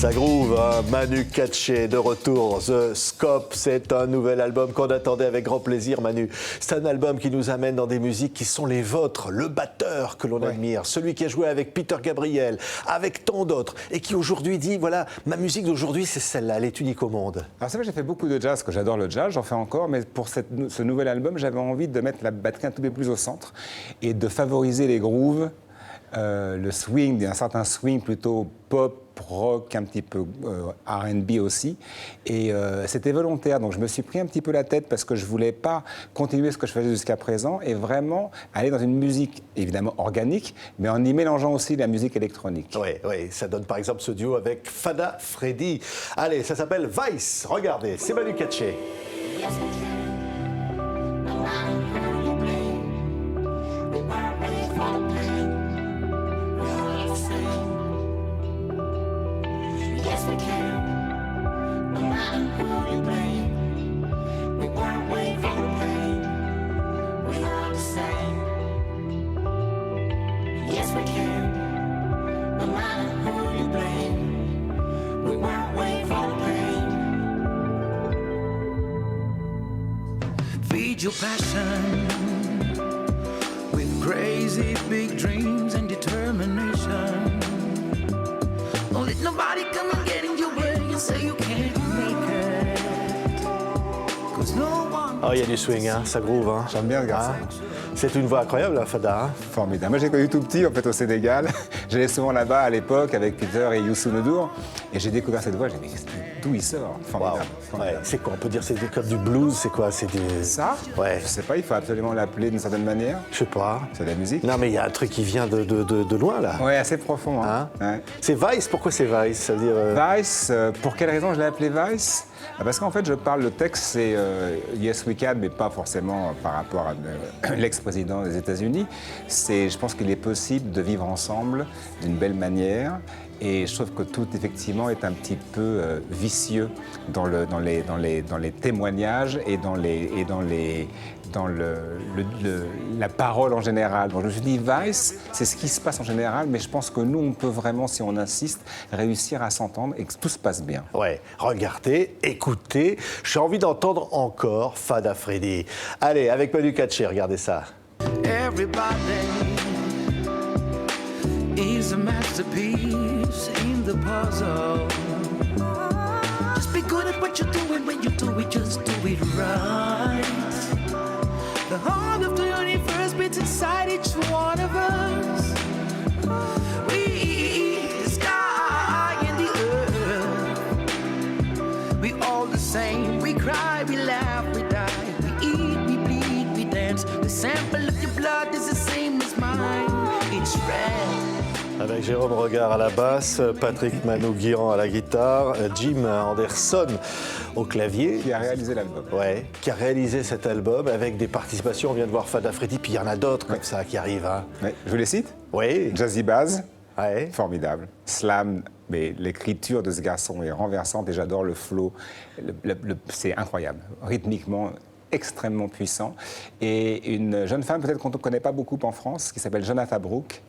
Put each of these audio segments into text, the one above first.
Ça groove, hein. Manu Katché de retour. The Scope, c'est un nouvel album qu'on attendait avec grand plaisir, Manu. C'est un album qui nous amène dans des musiques qui sont les vôtres. Le batteur que l'on admire, celui qui a joué avec Peter Gabriel, avec tant d'autres, et qui aujourd'hui dit, voilà, ma musique d'aujourd'hui, c'est celle-là, elle est unique au monde. Alors c'est vrai, j'ai fait beaucoup de jazz, que j'adore le jazz, j'en fais encore, mais pour ce nouvel album, j'avais envie de mettre la batterie un tout peu plus au centre et de favoriser les grooves, le swing, un certain swing plutôt pop, rock, un petit peu R&B aussi. Et c'était volontaire, donc je me suis pris un petit peu la tête parce que je ne voulais pas continuer ce que je faisais jusqu'à présent et vraiment aller dans une musique évidemment organique, mais en y mélangeant aussi la musique électronique. Oui, ça donne par exemple ce duo avec Fada Freddy. Allez, ça s'appelle Vice. Regardez, c'est Manu Katché. Feed your passion with crazy big dreams and determination. Don't let nobody come and get in your way and say you can't make it. 'Cause no one. Oh, il y a du swing, hein, ça groove. Hein. J'aime bien le garçon. C'est une voix incroyable, hein, Fada. Hein. Formidable. Moi, j'ai connu tout petit, en fait, au Sénégal. J'allais souvent là-bas à l'époque avec Peter et Youssou N'Dour. Et j'ai découvert cette voix. J'ai dit, mais d'où il sort? Formidable. Wow. Formidable. Ouais, c'est quoi? On peut dire c'est comme du blues, c'est quoi? C'est du... Ça, Ouais. je sais pas, il faut absolument l'appeler d'une certaine manière. Je sais pas. C'est de la musique. Non, mais il y a un truc qui vient de loin, là. Ouais, assez profond. Hein. Ouais. C'est Vice, pourquoi c'est Vice? Ça veut dire, Vice, pour quelle raison je l'ai appelé Vice? Parce qu'en fait, je parle, le texte, c'est Yes We Can, mais pas forcément par rapport à l'ex-président des États-Unis. Je pense qu'il est possible de vivre ensemble d'une belle manière. Et je trouve que tout, effectivement, est un petit peu vicieux dans les témoignages et dans la parole en général. Donc je me suis dit, Vice, c'est ce qui se passe en général, mais je pense que nous, on peut vraiment, si on insiste, réussir à s'entendre et que tout se passe bien. Ouais, regardez, écoutez, j'ai envie d'entendre encore Fada Freddy. Allez, avec Manu Katché, regardez ça. Everybody is a masterpiece in the puzzle. Just be good at what you're doing. When you do it, just do it right. The heart of the universe beats inside each one of us. We, the sky and the earth. We all the same. We cry, we laugh, we die. We eat, we bleed, we dance. The sample of your blood is the same as mine. It's red. Avec Jérôme Regard à la basse, Patrick Manouguiran à la guitare, Jim Anderson au clavier. Qui a réalisé l'album. Ouais, qui a réalisé cet album avec des participations. On vient de voir Fada Freddy, puis il y en a d'autres comme ça qui arrivent. Hein. Ouais. Je vous les cite? Oui. Jazzy Bass, Ouais. formidable. Slam, mais l'écriture de ce garçon est renversante et j'adore le flow. C'est incroyable. Rythmiquement, extrêmement puissant. Et une jeune femme, peut-être qu'on ne connaît pas beaucoup en France, qui s'appelle Jonathan Brooke,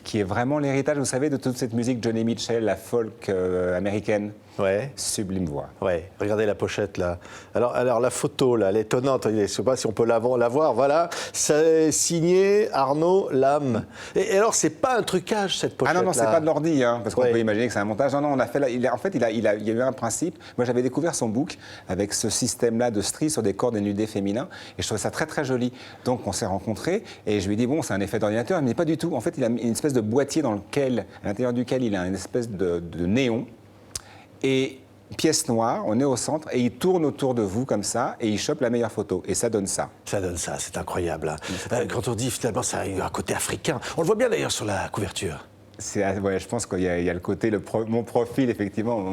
qui est vraiment l'héritage, vous savez, de toute cette musique Johnny Mitchell, la folk américaine. Ouais. Sublime voix. Ouais, regardez la pochette là. Alors la photo là, elle est étonnante. Je ne sais pas si on peut la voir. Voilà, c'est signé Arnaud Lame. Et alors c'est pas un trucage cette pochette. Ah non, c'est pas de l'ordi, hein, parce qu'on Ouais. peut imaginer que c'est un montage. Non, on a fait. En fait, il y a eu un principe. Moi, j'avais découvert son book avec ce système-là de stries sur des corps dénudés féminins, et je trouvais ça très très joli. Donc on s'est rencontrés et je lui ai dit bon, c'est un effet d'ordinateur, mais pas du tout. En fait, il a une espèce de boîtier à l'intérieur duquel il a une espèce de néon. Et pièce noire, on est au centre, et il tourne autour de vous comme ça, et il chope la meilleure photo. Et ça donne ça. Ça donne ça, c'est incroyable. Hein. Quand on dit finalement ça a eu un côté africain, on le voit bien d'ailleurs sur la couverture. Ouais, je pense qu'il y a le côté, mon profil, effectivement.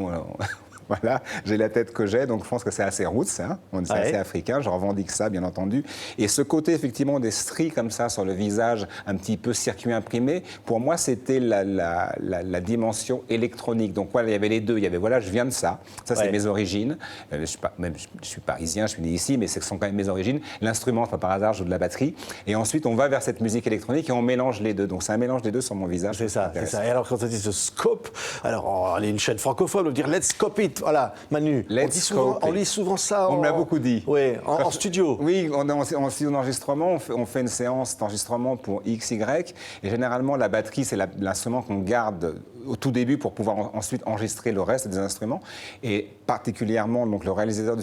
Voilà, j'ai la tête que j'ai, donc je pense que c'est assez roots, hein. C'est Ouais. assez africain, je revendique ça, bien entendu. Et ce côté, effectivement, des stries comme ça sur le visage, un petit peu circuit imprimé, pour moi, c'était la dimension électronique. Donc voilà, il y avait les deux. Il y avait, voilà, je viens de ça. Ça, c'est Ouais. mes origines. Je suis parisien, je suis né ici, mais ce sont quand même mes origines. L'instrument, pas par hasard, je joue de la batterie. Et ensuite, on va vers cette musique électronique et on mélange les deux. Donc c'est un mélange des deux sur mon visage. C'est ça, c'est intéressant. ça. Et alors, quand on dit ce scope, alors, on est une chaîne francophone, on dit let's scope it. Voilà, Manu. Let's scope on it. lit souvent ça. On me l'a beaucoup dit. Oui, en studio. Oui, en studio d'enregistrement, on fait une séance d'enregistrement pour X, Y. Et généralement, la batterie, c'est l'instrument qu'on garde au tout début pour pouvoir ensuite enregistrer le reste des instruments. Et particulièrement, donc, le réalisateur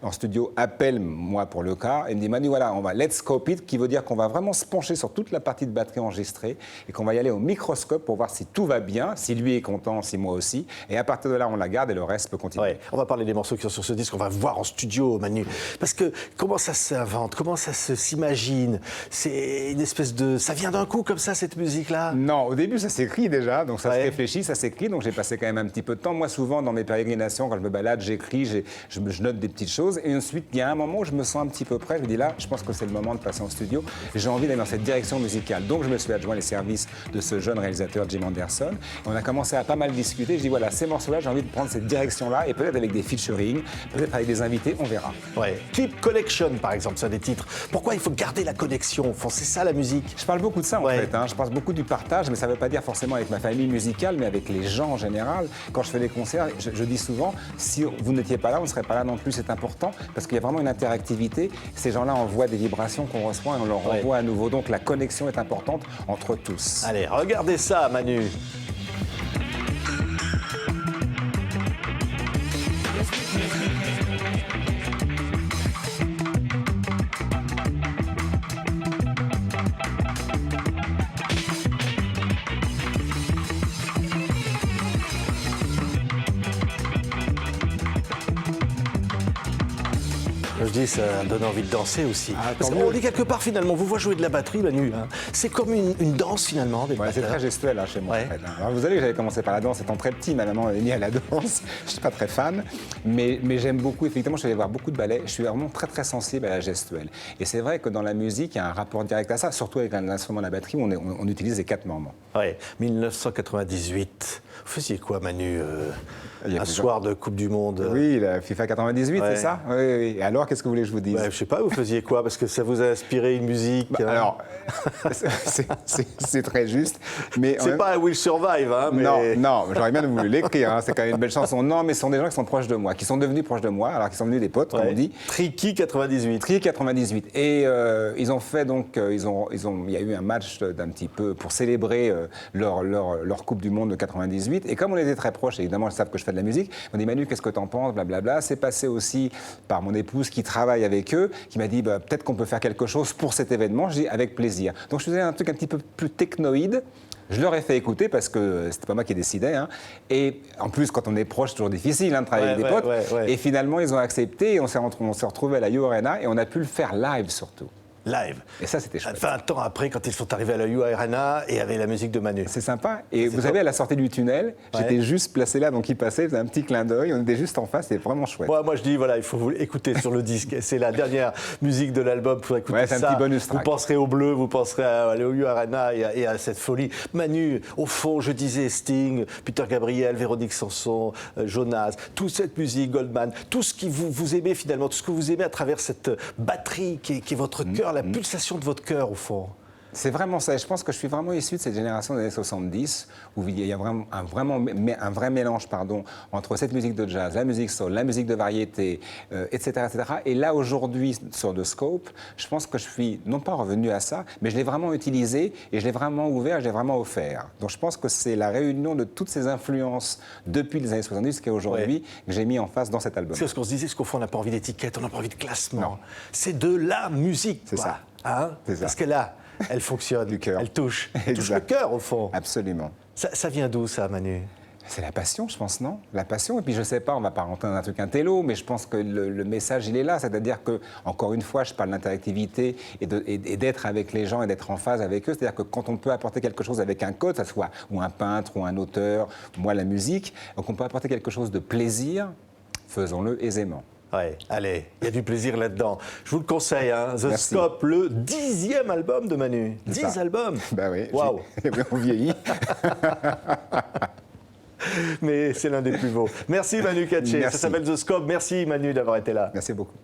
en studio appelle moi pour le cas et me dit Manu, voilà, on va let's scope it, qui veut dire qu'on va vraiment se pencher sur toute la partie de batterie enregistrée et qu'on va y aller au microscope pour voir si tout va bien, si lui est content, si moi aussi. Et à partir de là, on la garde et le reste peut continuer. Ouais, on va parler des morceaux qui sont sur ce disque, on va voir en studio, Manu. Parce que comment ça s'invente, comment ça s'imagine? C'est une espèce de... Ça vient d'un coup comme ça, cette musique-là? Non, au début, ça s'écrit déjà, donc ça Ouais. se réfléchit, ça s'écrit, donc j'ai passé quand même un petit peu de temps. Moi, souvent, dans mes pérégrinations, quand je me balade, j'écris, je note des petites choses. Et ensuite, il y a un moment où je me sens un petit peu prêt. Je me dis là, je pense que c'est le moment de passer en studio. J'ai envie d'aller dans cette direction musicale. Donc, je me suis adjoint les services de ce jeune réalisateur, Jim Anderson. On a commencé à pas mal discuter. Je dis voilà, ces morceaux-là, j'ai envie de prendre cette direction-là, et peut-être avec des featuring, peut-être avec des invités, on verra. Ouais. Clip Connection, par exemple, c'est un des titres. Pourquoi il faut garder la connexion? Enfin, c'est ça la musique. Je parle beaucoup de ça en Ouais. fait, hein. Je parle beaucoup du partage, mais ça ne veut pas dire forcément avec ma famille musicale, mais avec les gens en général. Quand je fais des concerts, je dis souvent, si vous n'étiez pas là, on ne serait pas là non plus, c'est important, parce qu'il y a vraiment une interactivité. Ces gens-là envoient des vibrations qu'on reçoit et on leur Ouais. renvoie à nouveau. Donc la connexion est importante entre tous. Allez, regardez ça, Manu. Je dis, ça donne envie de danser aussi. Ah, Parce tant qu'on mieux. dit quelque part, finalement, vous voyez jouer de la batterie, Manu. Hein. C'est comme une danse, finalement, des Ouais, c'est batteurs. très gestuel hein, chez moi. Ouais. En fait, hein. Alors, vous savez que j'avais commencé par la danse étant très petit, ma maman m'avait mis à la danse. Je ne suis pas très fan, mais j'aime beaucoup. Effectivement, je suis allé voir beaucoup de ballets. Je suis vraiment très très sensible à la gestuelle. Et c'est vrai que dans la musique, il y a un rapport direct à ça, surtout avec l'instrument de la batterie où on utilise les 4 membres. Ouais, 1998. Vous faisiez quoi, Manu, Il y a un plusieurs- soir de Coupe du Monde? Oui, la FIFA 98, Ouais. c'est ça? Oui, oui. Et alors, qu'est-ce que vous voulez que je vous dise? Ouais, je sais pas, vous faisiez quoi? Parce que ça vous a inspiré une musique. hein. Alors, c'est très juste, mais en C'est même- pas un Will Survive, hein, mais... Non, j'aurais bien voulu l'écrire, hein, c'est quand même une belle chanson. Non, mais ce sont des gens qui sont proches de moi, qui sont devenus proches de moi, alors qu'ils sont devenus des potes, comme Ouais. on dit. Tricky 98. Trier 98. Et ils ont fait donc, il y a eu un match d'un petit peu pour célébrer leur Coupe du Monde de 98. Et comme on était très proches, évidemment, ils savent que je fais de la musique, on dit Manu, qu'est-ce que t'en penses, blablabla. C'est passé aussi par mon épouse qui travaille avec eux, qui m'a dit bah, peut-être qu'on peut faire quelque chose pour cet événement. Je dis avec plaisir. Donc je faisais un truc un petit peu plus technoïde. Je leur ai fait écouter parce que c'était pas moi qui décidais. Hein. Et en plus, quand on est proche, c'est toujours difficile hein, de travailler avec des potes. Ouais. Et finalement, ils ont accepté et on s'est retrouvés à la U Arena et on a pu le faire live surtout. Live. Et ça, c'était chouette. 20 ans après, quand ils sont arrivés à la U Arena et avec la musique de Manu. C'est sympa. Et vous top. savez, à la sortie du tunnel, Ouais. j'étais juste placé là, donc il passait, il faisait un petit clin d'œil, on était juste en face, c'était vraiment chouette. Moi, je dis, voilà, il faut vous écouter sur le disque. C'est la dernière musique de l'album. Pour écouter Ouais, c'est un ça, petit bonus vous track. penserez au bleu, vous penserez à la U Arena et à cette folie. Manu, au fond, je disais Sting, Peter Gabriel, Véronique Sanson, Jonas, toute cette musique, Goldman, tout ce qui vous aimez finalement, tout ce que vous aimez à travers cette batterie qui est votre cœur, la pulsation de votre cœur, au fond. C'est vraiment ça. Et je pense que je suis vraiment issu de cette génération des années 70 où il y a vraiment un vrai mélange entre cette musique de jazz, la musique soul, la musique de variété, etc., etc. Et là, aujourd'hui, sur The Scope, je pense que je suis non pas revenu à ça, mais je l'ai vraiment utilisé et je l'ai vraiment ouvert, je l'ai vraiment offert. Donc je pense que c'est la réunion de toutes ces influences depuis les années 70 jusqu'à aujourd'hui que j'ai mis en face dans cet album. C'est ce qu'on se disait, c'est qu'au fond, on n'a pas envie d'étiquette, on n'a pas envie de classement. Non. C'est de la musique, C'est quoi. ça. Hein? C'est ça. Parce que là, elle fonctionne. Du cœur. Elle touche. Elle touche le Exact. cœur, au fond. Absolument. Ça vient d'où, ça, Manu? C'est la passion, je pense, non? La passion. Et puis, je sais pas, on va pas rentrer dans un truc intello, mais je pense que le message, il est là. C'est-à-dire que, encore une fois, je parle d'interactivité et d'être avec les gens et d'être en phase avec eux. C'est-à-dire que quand on peut apporter quelque chose avec un code, ça soit ou un peintre ou un auteur, moi, la musique, donc on peut apporter quelque chose de plaisir, faisons-le aisément. Ouais, allez, il y a du plaisir là-dedans. Je vous le conseille, hein, The Merci. Scope, le 10e album de Manu. C'est 10 ça. albums. Ben oui, Waouh. on vieillit. Mais c'est l'un des plus beaux. Merci Manu Katché, ça Merci. s'appelle The Scope. Merci Manu d'avoir été là. Merci beaucoup.